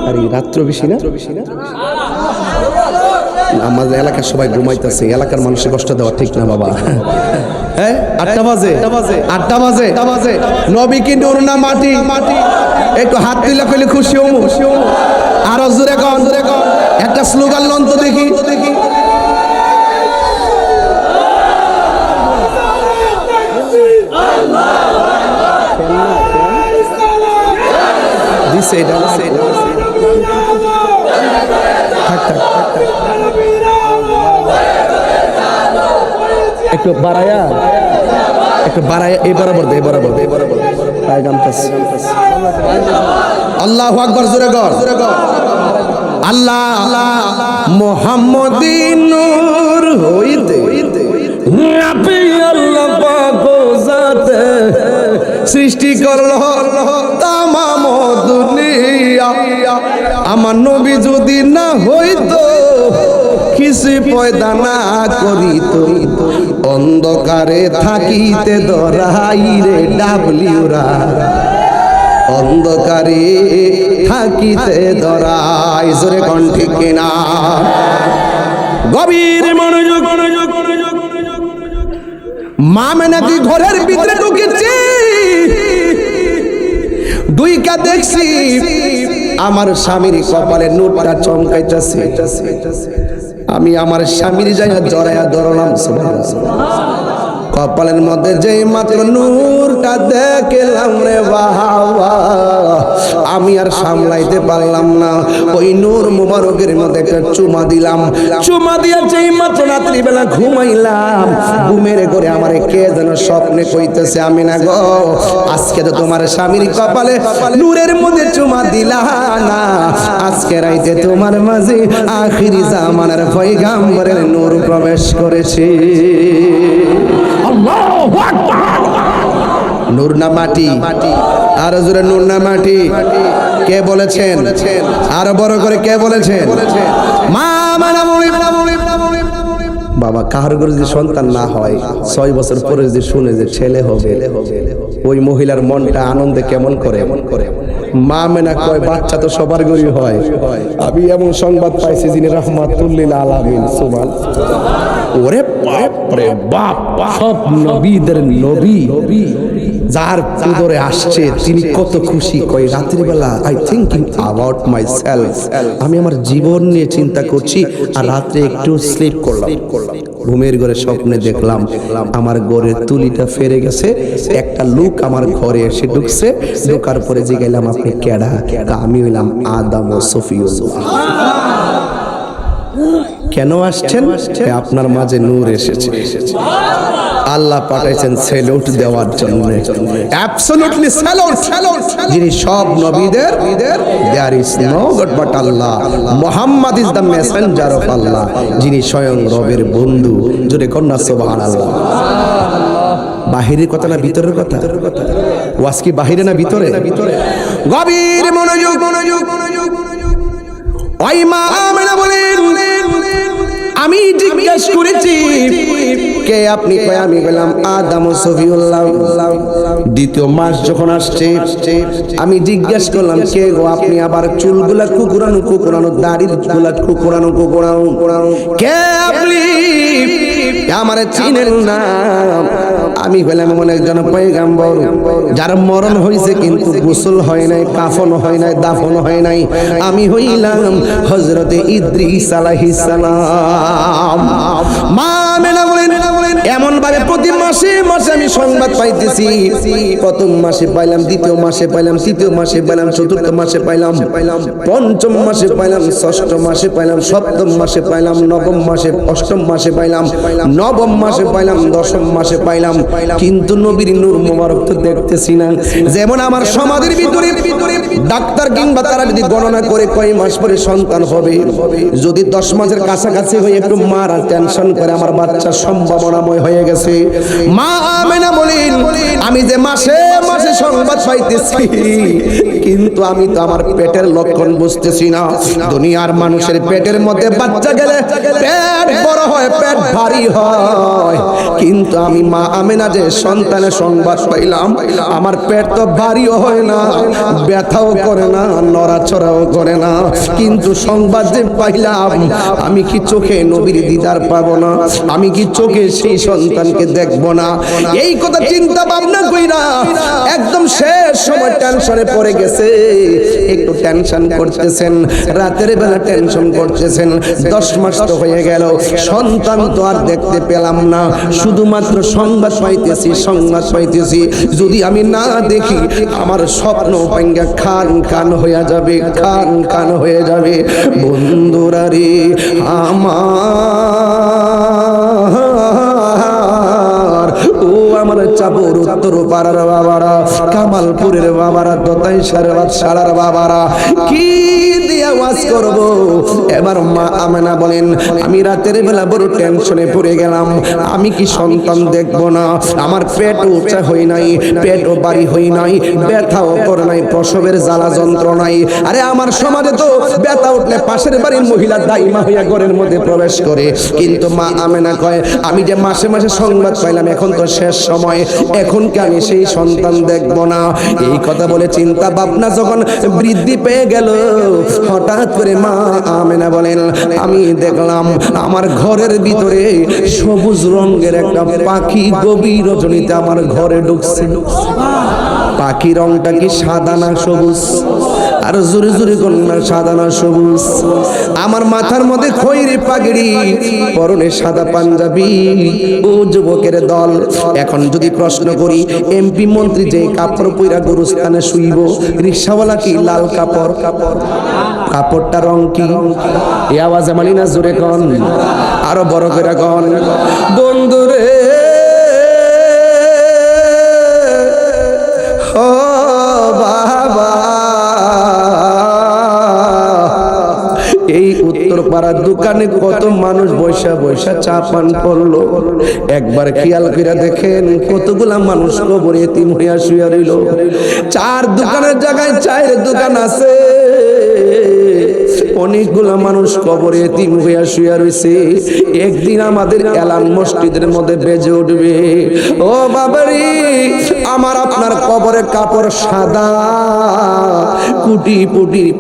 আরে রাত্র বেশি না আমাদের এলাকার সবাই ঘুমাইতেছে এলাকার মানুষের কষ্ট দেওয়া ঠিক না বাবা হ্যাঁ 8টা বাজে নবী কি নূর না মাটি একটু হাত তুলে কইলে খুশি হমু আরো জোরে কোন একটা স্লোগান লন তো দেখি আছে এটা আছে একটু বাড়ায়া এই বরাবর দে আল্লাহু আকবার জোরে কর আল্লাহ মুহাম্মাদিন নূর হইতে আপনি আল্লাহ পাক জাতে সৃষ্টি করলো তামাম দুনিয়া আমার নবী যদি না হইতো কিছু পয়দা না করিত অন্ধকারে থাকিতে ধরাই রে ডাবলিউরা অন্ধকারে থাকিতে ধরাই জোরে কোন ঠিক কিনা গভীর মনোযোগ মা মেনাকি ঘরের ভিতরে ঢুকেছি দুইকা দেখছি আমার স্বামীর কপালে নূরটা চমকাইতেছে আমি আমার স্বামীর জায়গা জড়াইয়া ধরলাম কপালের মধ্যে যেই মাত্র নূরটা দেখলাম রে বাবা আমি আর সামলাইতে পারলাম না ওই নূর মুবারকের মধ্যে একটা চুমা দিলাম চুমা দিয়ে যেই মাত্র রাত্রি বেলা ঘুমাইলাম ঘুমের ঘরে আমার কে যেন স্বপ্নে কইতেছে আমি না গো আজকে তো তোমার স্বামীর কপালে নূরের মধ্যে চুমা দিলা না আজকে রাইতে তোমার মাঝে আখিরি জামানার পয়গাম্বরের নূর প্রবেশ করেছে আল্লাহু আকবার নূর না মাটি আর জোরে নূর না মাটি কে বলেছেন আরো বড় করে কে বলেছেন মা মানা বলি বাবা কাহার ঘরে যদি সন্তান না হয় 6 বছর পরে যদি শুনে যে ছেলে হবে ওই মহিলার মনটা আনন্দে কেমন করে মা মেনা কয় বাচ্চা তো সবার ঘরেই হয় আমি এমন সংবাদ পাইছি যিনি রাহমাতুল লিল আলামিন সুবহানাল্লাহ ওরে বাপ রে বাপ সব নবীদের নবী যার পুদরে আসছে তিনি কত খুশি কই রাতের বেলা আই থিংকিং অ্যাবাউট মাইসেলফ আমি আমার জীবন নিয়ে চিন্তা করছি আর রাতে একটু স্লিপ করলাম ঘুমের ঘরে স্বপ্নে দেখলাম আমার ঘরের তুলিটা ফেরে গেছে একটা লোক আমার ঘরে এসে ঢুকছে ঢোকার পরে জিগাইলাম আপনি কেডা আমি হইলাম আদম ও সফিউল্লাহ কেন আসছেন আপনার মাঝে নূর এসেছে আল্লাহ পাঠাইছেন স্যালুট দেওয়ার জন্য অ্যাবসলিউটলি স্যালুট যিনি সব নবীদের there is no god but Allah Muhammad is the messenger of Allah যিনি স্বয়ং রবের বন্ধু জোরে কন্যা সুবহানাল্লাহ বাহিরের কথা না ভিতরের কথা ওয়াজ কি বাহিরে না ভিতরে গভীর মনোযোগ ওই মা আমেনা বলেন আমি জিজ্ঞেস করেছি কে আপনি কয় আমি বললাম আদম ও সফিউল্লাহ দ্বিতীয় মাস যখন আসছে আমি জিজ্ঞেস করলাম কে গো আপনি আবার চুলগুলা কুকুরানো দাড়িগুলা কুকুরানো কে আপনি আমারে চিনেন না আমি বললাম এমন একজন পয়গাম্বর যার মরণ হয়েছে কিন্তু গোসল হয় নাই কাফন হয় নাই দাফন হয় নাই আমি হইলাম হযরতে ইদ্রিস আলাইহিস সালাম মা মেনা বলেন এমন ভাবে প্রতি মাসে আমি সংবাদ পাইতেছি প্রথম মাসে পাইলাম দ্বিতীয় মাসে পাইলাম তৃতীয় মাসে পাইলাম চতুর্থ মাসে পাইলাম পঞ্চম মাসে পাইলাম ষষ্ঠ মাসে পাইলাম সপ্তম মাসে পাইলাম নবম মাসে অষ্টম মাসে পাইলাম নবম মাসে পাইলাম দশম মাসে পাইলাম কিন্তু নবীর নূর মোবারক তো দেখতেছি না যেমন আমার সমাজের ভিতরে ডাক্তার কিংবা তারা যদি গণনা করে কয় মাস পরে সন্তান হবে যদি 10 মাসের কাছাকাছি হয়ে একটু মার টেনশন করে আমার বাচ্চার সম্ভাবনাময় হয়ে গেছে মা আমেনা বলেন আমি যে মাসে মাসে সংবাদ পাইতেছি কিন্তু আমি তো আমার পেটের লক্ষণ বুঝতেছি না দুনিয়ার মানুষের পেটের মধ্যে বাচ্চা গেলে পেট বড় হয় পেট ভারী হয় কিন্তু আমি মা আমেনা যে সন্তানের সংবাদ পাইলাম আমার পেট তো ভারীও হয় না ব্যথাও করে না নড়াচড়াও করে না কিন্তু সংবাদ যে পাইলাম আমি কি চোখে নবীর দিদার পাবো না আমি কি চোখে সেই সন্তানকে দেখবো না। এই কথা চিন্তা ভাবনা কইরা একদম শেষ সময় টেনশনে পড়ে গেছে, একটু টেনশন করতেছেন, রাতের বেলা টেনশন করতেছেন। 10 মাস তো হয়ে গেল, সন্তান তো আর দেখতে পেলাম না, শুধুমাত্র সংবাদ পাইতেছি, যদি আমি না দেখি আমার স্বপ্ন ভাঙ্গা খান খান হয়ে যাবে, খান খান হয়ে যাবে। বন্ধুরা রে আমার, ও আমার চাপর উত্তর পাড়ার বাবারা, কামালপুরের বাবারা, দতাই সারার বাবারা, কি দিয়ে ওয়াজ করব? এবার মা আমেনা বলেন, আমি রাতের বেলা বড় টেনশনে পড়ে গেলাম, আমি কি সন্তান দেখব না? আমার পেট উঁচা হই নাই, পেটও বাড়ি হই নাই, ব্যথাও করে নাই, প্রসবের জ্বালা যন্ত্রণাই। আরে আমার সমাজে তো ব্যথা উঠলে পাশের বাড়ির মহিলা দাইমা হইয়া ঘরের মধ্যে প্রবেশ করে, কিন্তু মা আমেনা কয়, আমি যে মাসে মাসে সংবাদ পাইলাম, এখন তো শেষ সময়, এখন কি আমি সেই সন্তান দেখব না? এই কথা বলে চিন্তা ভাবনা যখন বৃদ্ধি পেয়ে গেল, হঠাৎ করে মা আমেনা বলেন, আমি দেখলাম আমার ঘরের ভিতরে সবুজ রঙের একটা পাখি গভীর রজনীতে আমার ঘরে ঢুকছে। পাখি রংটা কি সাদা না সবুজ? আর জোরে জোরে কন্যা, সাদা না সবুজ? আমার মাথার মধ্যে খয়েরি পাগড়ি, পরনে সাদা পাঞ্জাবি, ও যুবকের দল। এখন যদি প্রশ্ন করি, এমপি মন্ত্রী যে কাপড় পইরা গরুস্থানে শুইব, রিকশাওয়ালা কি লাল কাপড়? কাপড়টা রং কি? এই আওয়াজে মানি না, জোরে কন, আরো বড় করে কন। বন্ধুরে ও বাবা, এই উত্তর পাড়ার দোকানে কত মানুষ বৈশা বৈশা চা পান করলো, একবার খেয়াল করে দেখেন কতগুলা মানুষ কবরে এতিম হইয়া শুয়ে রইল। চার দোকানের জায়গায় চায়ের দোকান আছে, অনেকগুলা মানুষ কবরে এতিম হইয়া শুয়ে রইছে। একদিন আমাদের এলান মসজিদের মধ্যে বেজে উঠবে, ও বাবারি, আমার আপনার কবরের কাপড় সাদা,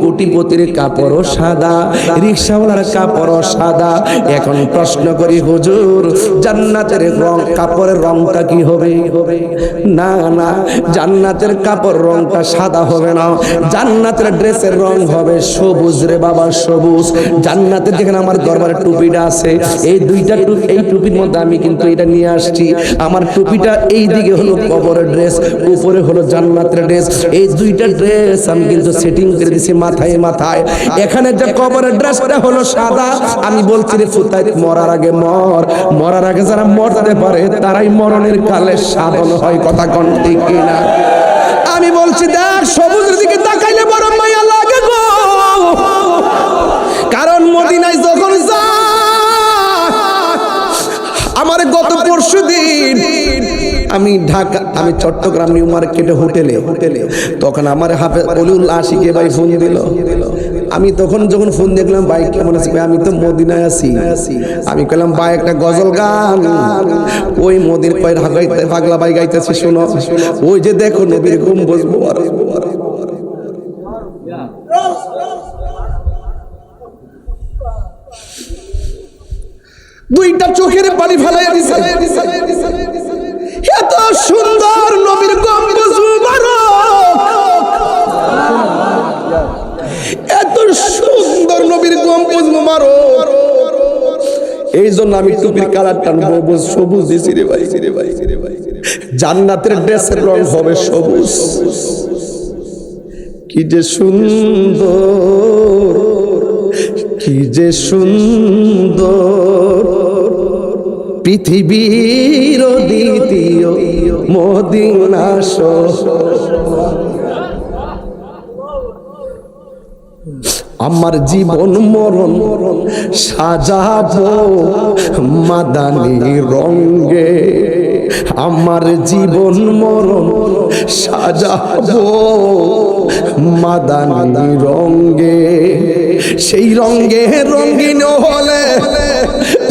কোটিপতির কাপড়ও সাদা, রিকশাওয়ালার কাপড়ও সাদা। এখন প্রশ্ন করি, হুজুর, জান্নাতের রং, কাপড়ের রংটা কি হবে? না না, জান্নাতের কাপড় রংটা সাদা হবে না, জান্নাতের ড্রেসের রং হবে সবুজ রে বাবা, সবুজ। জান্নাতের যেখানে আমার দরবারে টুপিটা আছে, এই দুইটা টুপি, এই টুপির মধ্যে আমি কিন্তু এটা নিয়ে আসছি। আমার টুপিটা এই দিকে হলো কবরের ড্রেস, উপরে হলো জান্নাতের ড্রেস। এই দুইটা ড্রেস আমি কিন্তু সেটিং করে দিছি মাথায় মাথায়। এখানে যে কবরের ড্রেসটা হলো সাদা, আমি বলছি রে ফুতাই, মরার আগে মরার আগে যারা মরতে পারে তারাই মরণের কালে সাধন হয়। কথা কোন ঠিক কিনা? আমি বলছি দেখ, সবুজের দিকে তাকাইলে বড় মায়া লাগে গো, কারণ মদিনায় যখন যা, আমার গত পরশুদিন আমি চট্টগ্রাম নিউ মার্কেটে হোটেলে, তখন আমার হাফেজ অলিউল আশিকে ভাই ফোন দিল। আমি তখন যখন ফোন দেখলাম, ভাই কেমন আছি? আমি তো মদিনায় আছি। আমি কইলাম, ভাই একটা গজল গান। ওই মদির পাগলা ভাই গাইতেছে, শোনো, ওই যে দেখো নবীর গম্বুজ মোবারক। দুইটা চোখের পানি ফেলাইয়া দিছে, এত সুন্দর নবীর গম্বুজ মোবারক, এত সুন্দর নবীর গম্বুজ মোবারক। এই জন্য আমি টুপির কালারটা সবুজ দিছি রে ভাই। জান্নাতের ড্রেসের রং হবে সবুজ। কি যে সুন্দর, কি যে সুন্দর, পৃথিবীর দ্বিতীয় মদিনা শহর। আমার জীবন মরণ সাজাবো মাদানী রঙে, আমার জীবন মরণ সাজাবো মাদানী রঙে। সেই রঙে রঙিন হলে,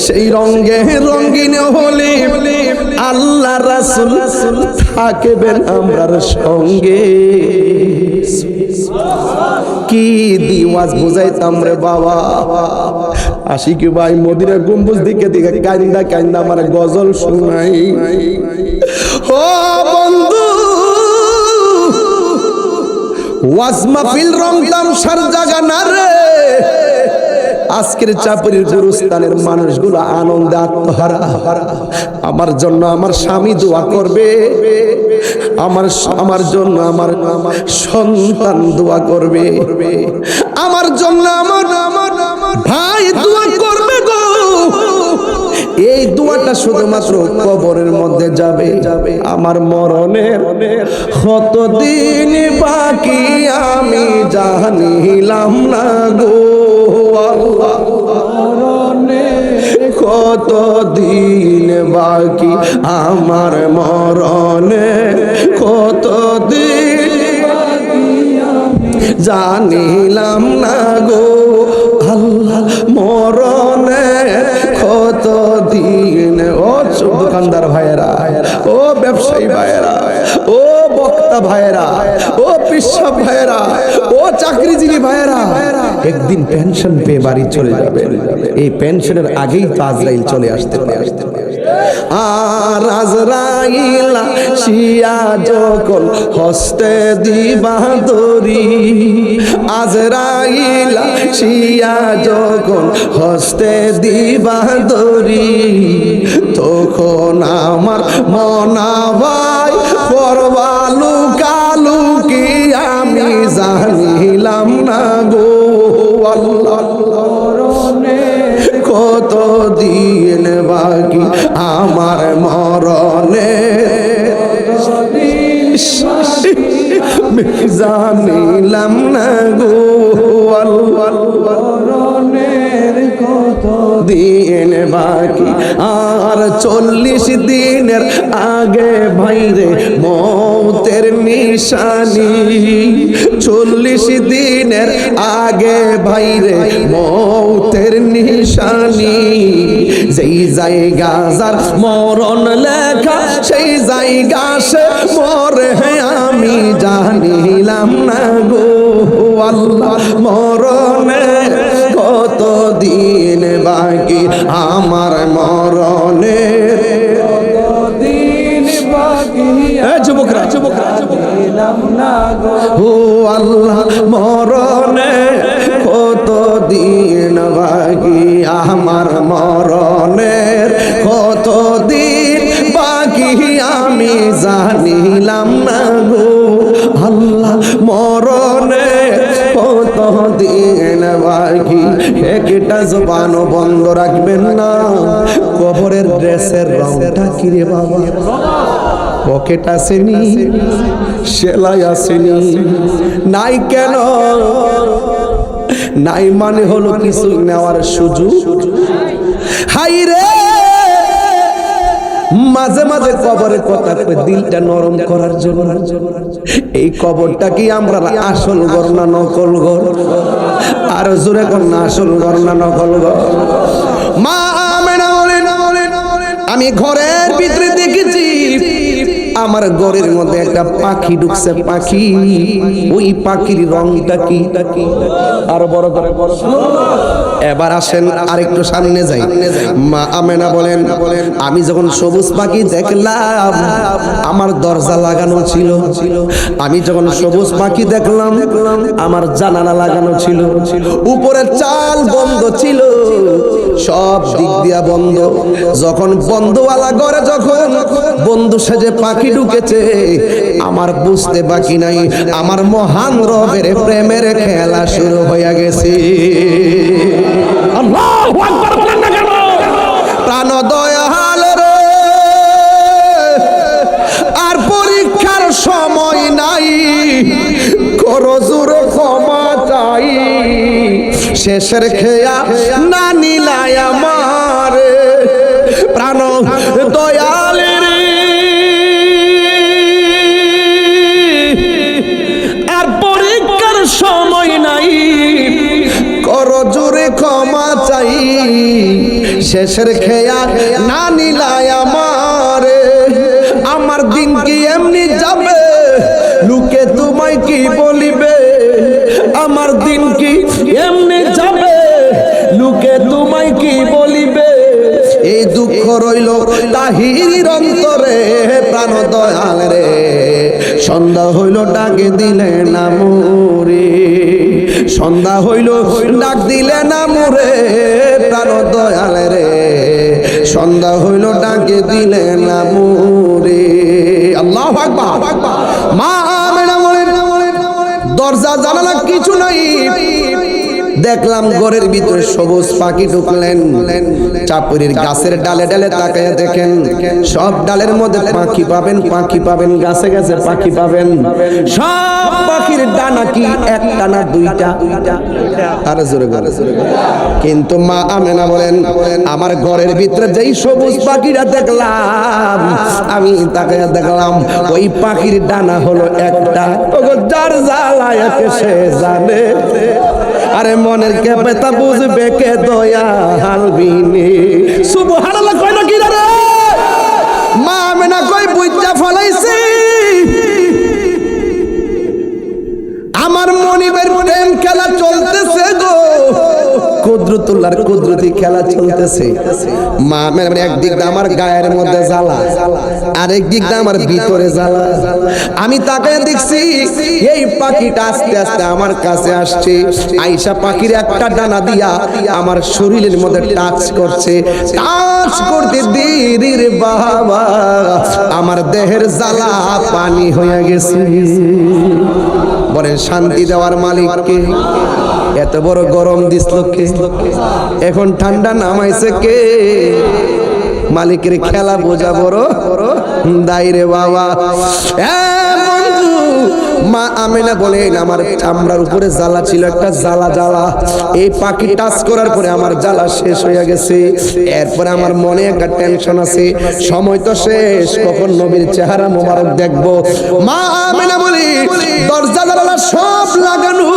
সেই রঙে রঙিন হলে আল্লাহ রাসূল থাকবেন আমরার সঙ্গে। কি দিওয়াজ বুঝাইতাম রে বাবা। আশিকি ভাই মদিনা গম্বুজ দিকে দিকে কান্দা কান্দা আমার গজল শোনাই। ও বন্ধু ওয়াজ মাহফিল রং তামসার জায়গা না রে। আজকের চাপড়ির গুরুস্থানের মানুষগুলো আনন্দে আত্মহারা। আমার জন্য আমার স্বামী দোয়া করবে, আমার জন্য আমার সন্তান দোয়া করবে, আমার জন্য আমার ভাই দোয়া করবে গো। এই দোয়াটা শুধুমাত্র কবরের মধ্যে যাবে। আমার মরণের কতদিন বাকি আমি জানিলাম না গো আল্লাহ, কতদিন বাকি আমার মরণে, কতদিন জানিলাম না গো আল্লাহ, মরণে কতদিন। ও দোকানদার ভাইয়েরা, ও ব্যবসায়ী ভাইয়েরা, ও বক্তা ভাইয়েরা, ও পিসাব ভাইয়েরা, ও চাকরিজীবী ভাইয়েরা, একদিন পেনশন পেয়ে বাড়ি চলে যাবে। এই পেনশনের আগেই তো আজরাইল চলে আসতে পারে। আর আজরাইল শিয়া যখন হস্তে দিবা দড়ি, আজরাইল শিয়া যখন হস্তে দিবা দড়ি, তখন আমার মনা ভাই করবা লুকালুকি আমি জানিলাম না গো আল্লাহ, কতদিন বাকি আমার মরণে জানিলাম না গো আল্লাহ, দিন বাকি আর 40 দিনের আগে ভাইরে মৌতের নিশানি, 40 দিনের আগে ভাইরে মৌতের নিশানি। যেই জায়গা যার মরণ লেখা সেই জায়গা সে মরে আমি জানিলাম না গো আল্লাহ, মরণে কতদিন বাকি আমার মরণে, কতদিন বাকি যুবকরা যুবকরা ও আল্লাহ, মরণে কতদিন বাকি আমার মরণের, কতদিন বাকি আমি জানিলাম না গো আল্লাহ, মরণে কতদিন বাকি। একটা জবানও বন্ধ রাখবেন না। কবরের ড্রেসের রংটা কি রে বাবা? পকেট আসেনি, সেলাই আসেনি, নাই কেন? নাই মানে হলো কিছু নেওয়ার সুযোগ। হাই রে মাঝে মাঝে কবরের কথা দিলটা নরম করার জন্য। এই কবরটা কি আমরা আসল ঘর না নকল ঘর? আর জোরে কর না, আসল ঘর না নকল ঘর? মা আমেনা বলেন, আমি ঘরের ভিতরে দেখেছি আমার ঘরের মধ্যে একটা পাখি ঢুকছে। পাখি, ওই পাখির রংটা কি? আর বড় করে বড়। এবার আসেন আরেকটু সামনে যাই। মা আমেনা বলেন, আমি যখন সবুজ পাখি দেখলাম আমার দরজা লাগানো ছিল। আমি যখন সবুজ পাখি দেখলাম আমার জানালা লাগানো ছিল। উপরের চাল বন্ধ ছিল, সব দিক দিয়া বন্ধ। যখন বন্ধওয়ালা ঘরে যখন বন্ধু সেজে পাখি ঢুকেছে, আমার বুঝতে বাকি নাই আমার মহান রবের প্রেমের খেলা শুরু হয়ে গেছে। আল্লাহু আকবার বলেন না কেন? প্রাণ দয়াল রে, আর পরীক্ষার সময় নাই, করো জোরে ক্ষমা চাই। শেষের খেয়া না নিলাই আমার প্রাণ দয়াল রে, আর পরীক্ষার সময় নাই, করো জোরে ক্ষমা চাই। শেষের খেয়া না নিলাই আমার, আমার দিন কি এমনি যাবে, লোকে তোমায় কি বলিবে? আমার দিন কি এমনি যাবে, লোকে তোমায় কি বলিবে। এই দুঃখ রইল তাহিরির অন্তরে, প্রাণ দয়াল রে সন্ধ্যা হইল ডাকে দিলে না মোরে, সন্ধ্যা হইল ডাক দিলে না মোরে, প্রাণ দয়াল রে সন্ধ্যা হইল ডাকে দিলে না মোরে। আল্লাহু আকবার। মা আমেনা বলেন দরজা জানালা কিছু নাই, দেখলাম ঘরের ভিতরে সবুজ পাখি ঢুকলেন। চাপুরির গাছের ডালে ডালে তাকায় দেখেন, সব ডালের মধ্যে পাখি পাবেন, পাখি পাবেন, গাছে গাছে পাখি পাবেন। সব পাখির ডানা কি একটা না দুইটা? আরে জোরে বলে। কিন্তু মা আমেনা বলেন আমার ঘরের ভিতরে যেই সবুজ পাখিটা দেখলাম, আমি তাকায় দেখলাম ওই পাখির ডানা হলো একটা। যার জ্বালায় সে জানে, আরে মনের কেপেতা বুঝবে কে দয়াল বিনে। সুবহানাল্লাহ কই না কি রে? মা আমেনা কই বুঝা ফলাইছি আমার মনিবের প্রেম খেলা চলতেছে গো, কুদরতুল্লাহর কুদরতি খেলা চলতেছে। মা আমেনা একদিক দিয়ে আমার গায়ের মধ্যে জ্বালা, আরেক দিক দিয়ে আমার ভিতরে জ্বালা। আমি তাকায় দেখছি এই পাখিটা আস্তে আস্তে আমার কাছে আসছে, আইসা পাখির একটা ডানা দিয়া আমার শরীরের মধ্যে টাচ করছে। টাচ করতে ধীরে রে বাবা আমার দেহের জ্বালা পানি হয়ে গেছে। বলেন শান্তি দেওয়ার মালিককে। এত বড় গরম দিছিল কে? এখন ঠান্ডা নামাইছে কে? মালিকের খেলা বোঝা বড় দায় রে বাবা। মা আমেনা বলেন আমার চামড়ার উপরে জ্বালা ছিল, একটা জ্বালা জ্বালা। এই পাখি টাচ করার পরে আমার জ্বালা শেষ হয়ে গেছে। এরপরে আমার মনে একটা টেনশন আছে, সময় তো শেষ, কখন নবীর চেহারা মোবারক দেখবো। মা আমেনা বলি দরজা জানালা সব লাগানো,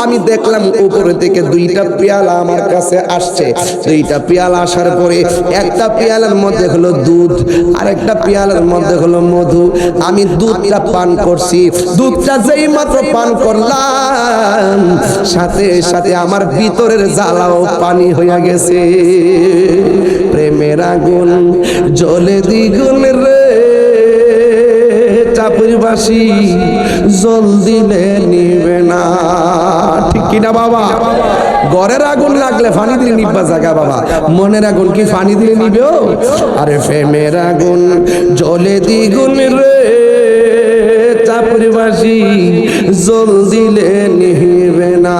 আমি দেখলাম উপরে থেকে দুইটা পেয়ালা আমার কাছে আসছে। দুইটা পেয়ালা আসার পরে একটা পেয়ালার মধ্যে হলো দুধ, আর একটা পেয়ালার মধ্যে হলো মধু। আমি দুধটা পান করছি, দুধটা যেই মাত্র পান করলাম সাথে সাথে আমার ভিতরের জ্বালাও পানি হয়ে গেছে। প্রেমের আগুন জ্বলে দ্বিগুণ রে, চাপুরবাসী জল দিলে নিবে না। ঠিক কিনা বাবা? ঘরের আগুন লাগলে পানি দিলে নিবা জায়গা বাবা, মনের আগুন কি পানি দিলে নিবে? আরে প্রেমের আগুন জ্বলে দ্বিগুণ রে, চাপুরবাসী জল দিলে নিবে না।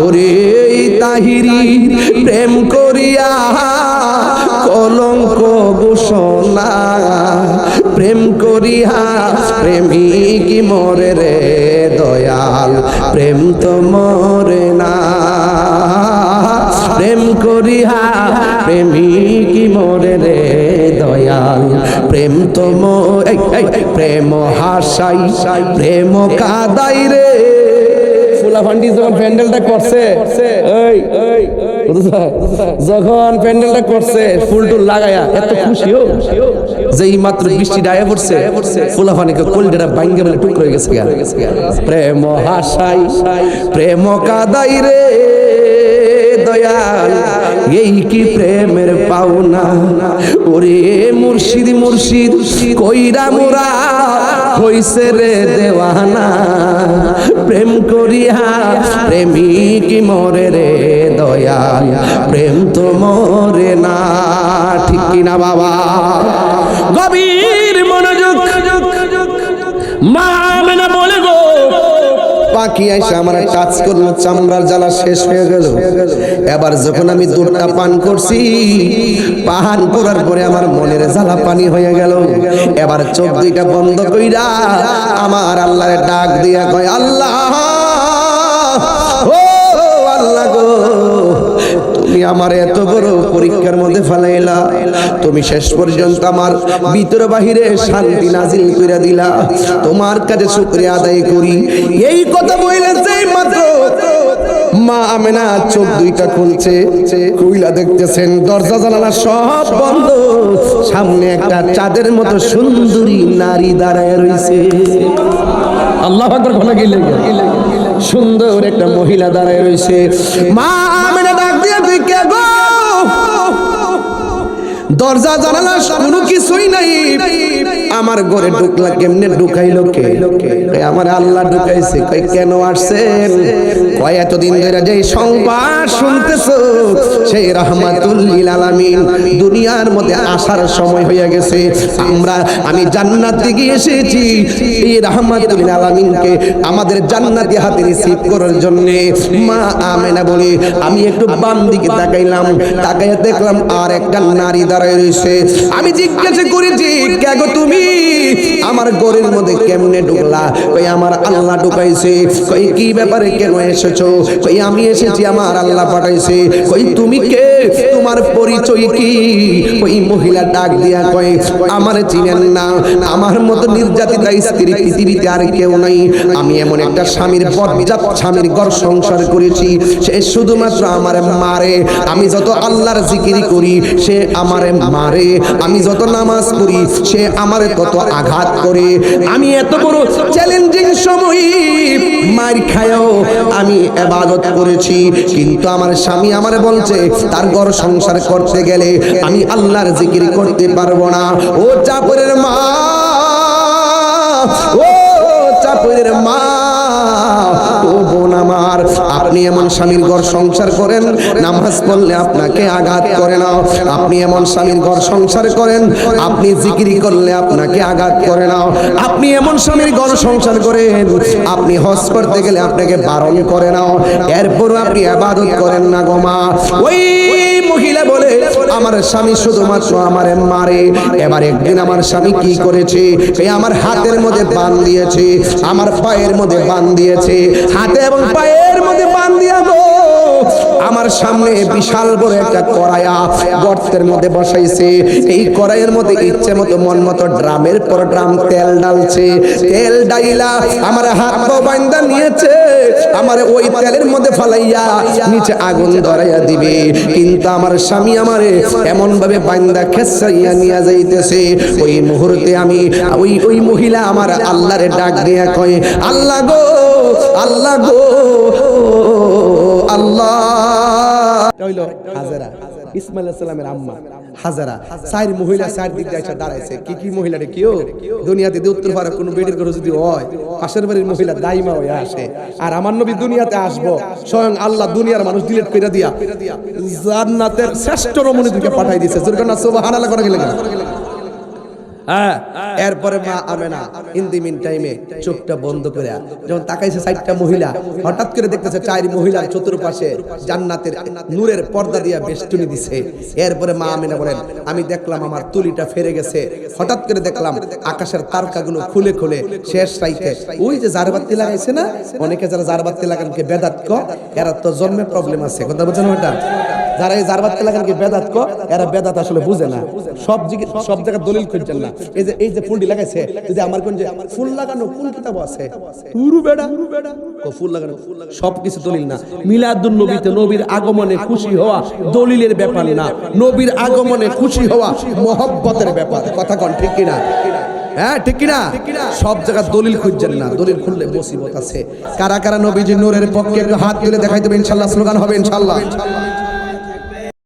ওরে তাহিরি প্রেম করিয়া কলঙ্ক ঘোষণা, প্রেম করিয়া প্রেমিক মরে রে দয়াল, প্রেম তো মরে না। প্রেম করিয়া প্রেমিক মরে রে দয়াল, প্রেম তো প্রেম হাসাই প্রেম কাদাই রে। ফুলাফান্ডি যখন প্যান্ডেলটা করছে, যখন প্যান্ডেলটা করছে ফুল টুল লাগায়া এত খুশি হো, যেই মাত্র বৃষ্টি ডায়ে পড়ছে ফুলাফানিকে কোলডেরা বাইঙ্গে বলে টুকরো হয়ে গেছে। প্রেম হাসাই প্রেম কাদাই রে দয়াল, এই কি প্রেমের পাওনা। ওরে মুর্শিদ মুর্শিদ কইরা মোরা হইছে রে দেওয়ানা, প্রেম করিয়া প্রেমিক মরে রে দয়াল, প্রেম তো মরে না। ঠিক কিনা বাবা? গভীর মনোযোগ। মা আমেনা বলে গো পাখি আইসা আমার টাচ করলো, চামড়ার জ্বালা শেষ হয়ে গেল। এবার যখন আমি দুধটা পান করছি, পান করার পরে আমার মনের জ্বালা পানি হয়ে গেল। এবার চোখ দুইটা বন্ধ কইরা আমার আল্লাহরে ডাক দিয়া কয়, আল্লাহ ও আল্লাহ গো, তুমি আমার এত বড় পরীক্ষার মধ্যে ফেলাইলা, তুমি শেষ পর্যন্ত আমার ভিতর বাহিরে শান্তি নাজিল কইরা দিলা, তোমার কাছে শুকরিয়া আদায় করি। এই কথা বলেছে মাত্র মা আমেনা চোখ দুইটা খুলছে, কইলা দেখতেছেন দরজা জানালা সব বন্ধ, সামনে একটা চাঁদের মতো সুন্দরী নারী দাঁড়ায় রইছে। আল্লাহু আকবার। সুন্দর একটা মহিলা দাঁড়ায় রয়েছে। মা আমেনা ডাক দিয়ে তুই কে গো? দরজা জানালা কোনো কিছুই নাই, আমার ঘরে ঢুকলা কেমনে? ঢুকাইলো কে? আমার আল্লাহ ঢুকাইছে। কই কেন আসছেন? কয় এতদিন ধরে যে সংবাদ শুনতেছো সেই রাহমাতুল লিল আলামিন দুনিয়ার মধ্যে আসার সময় হয়ে গেছে। আমি জান্নাত থেকে এসেছি এই রাহমাতুল লিল আলামিনকে আমাদের জান্নাতি হাতে রিসিভ করার জন্য। মা আমেনা বলে আমি একটু বাম দিকে তাকাইলাম, তাকাইয়া দেখলাম আর একটা নারী দাঁড়ায় রয়েছে। আমি জিজ্ঞাসা করেছি কে গো তুমি? আমার ঘরের মধ্যে কেমনে ঢুকলা? কই আমার আল্লাহ ঢুকাইছে। কই কি ব্যাপারে কেন এসেছো? কই আমি এসেছি আমার আল্লাহ পাঠাইছে। কই তুমি কে? তোমার পরিচয় কি? ওই মহিলা ডাক দিয়া কয় আমার চিনেন না, আমার মতো নির্যাতিতা স্ত্রী পৃথিবীতে আর কেউ নাই। আমি এমন একটা স্বামীর পর্যাপ্ত স্বামীর ঘর সংসার করেছি, সে শুধুমাত্র আমারে মারে। আমি যত আল্লাহর জিকির করি সে আমারে মারে, আমি যত নামাজ পড়ি সে আমারে তত আঘাত করে। আমি এত বড় চ্যালেঞ্জিং সময় মার খায়ও আমি ইবাদত করেছি, কিন্তু আমার স্বামী আমারে বলছে তার ঘর সংসার করতে গেলে আমি আল্লাহর জিকির করতে পারবো না। ও চাপরের মা, ও চাপরের মা, ও বোন আমার, আপনি এমন স্বামীর ঘর সংসার করেন, নামাজ পড়লে আপনাকে আঘাত করে না। আপনি এমন স্বামীর ঘর সংসার করেন, আপনি জিকির করলে আপনাকে আঘাত করে না। আপনি এমন স্বামীর ঘর সংসার করেন, আপনি হজ করতে গেলে আপনাকে বারণ করে না, এরপর আপনি ইবাদত করেন না গো মা। ওই মহিলা বলে আমার স্বামী শুধুমাত্র আমারে মারে। এবার একদিন আমার স্বামী কি করেছে? এই আমার হাতের মধ্যে বান দিয়েছে, আমার পায়ের মধ্যে বান দিয়েছে, হাতে এবং পায়ের মধ্যে বান দিয়া গো আমার সামনে বিশাল বড় একটা কড়াইয়া গর্তের মধ্যে বসাইছে। এই কড়াইয়ের মধ্যে ইচ্ছে মতো মন মতো ড্রামের পর ড্রাম তেল ডালছে। তেল ডাইলা আমার হাত পা বান্ধা নিয়েছে, আমার ওই তেলের মধ্যে ফালাইয়া নিচে আগুন ধরাইয়া দিবে। কিন্তু আমার স্বামী আমারে এমন ভাবে বান্ধা খেসাইয়া নিয়ে যাইতেছে। ওই মুহূর্তে আমি ওই মহিলা আমার আল্লাহরে ডাক দিয়া কয় আল্লাহ গো, আল্লাহ গো, আল্লাহ। হইল হাজেরা, ইসমাইল আলাইহিস সালামের আম্মা হাজেরা। চার মহিলা চার দিক দিয়ে দাঁড়াইছে। কি মহিলা রে? কিও দুনিয়াতে উত্তর পারে কোন বেডির ঘরে যদি হয় পাশের বাড়ির মহিলা দাইমা হয়ে আসে। আর আমার নবী দুনিয়াতে আসবো, স্বয়ং আল্লাহ দুনিয়ার মানুষ ডিলিট করে দিয়া জান্নাতের শ্রেষ্ঠ রমণী দিকে পাঠাই দিয়েছে। সুবহানাল্লাহ করে গেলেন। এরপরে মা আমেনা ইন দি মিন টাইমে চোখটা বন্ধ করে যখন তাকাইছে চারটা মহিলা, হঠাৎ করে দেখতেছে চার মহিলার চতুর্পাশে জান্নাতের নূরের পর্দা দিয়া বেষ্টনী দিছে। এরপরে মা আমেনা বলেন আমি দেখলাম আমার তুলিটা ফেরে গেছে। হঠাৎ করে দেখলাম আকাশের তারকাগুলো খুলে খুলে শেষ রাইতে ওই যে জারবাতি লাগাইছে না, অনেকে যারা জারবাতি লাগানকে বেদাত ক, এরা তো জন্মে প্রবলেম আছে। কথা বুঝছেন? ওটা যারা এই জারবাতি লাগানকে বেদাত ক, এরা বেদাত আসলে বুঝে না। সব জায়গায় দলিল খুঁজছেন না। এই যে ফুলটি লাগাইছে, যদি আমার কোন যে ফুল লাগানো কোন কিতাব আছে? পুরু বেড়া ফুল লাগানো সবকিছু দলিল না। মিলাদুন নবীতে নবীর আগমনে খুশি হওয়া দলিলের ব্যাপার না, নবীর আগমনে খুশি হওয়া মহব্বতের ব্যাপার। কথা কোন ঠিক কিনা? হ্যাঁ ঠিক কিনা? সব জায়গায় দলিল খুঁজছেন না, দলিল খুললে মুসিবত আছে। কারা কারা নবীজি নূরের পক্ষে একটু হাত তুলে দেখাই দেবে ইনশাআল্লাহ, স্লোগান হবে ইনশাআল্লাহ।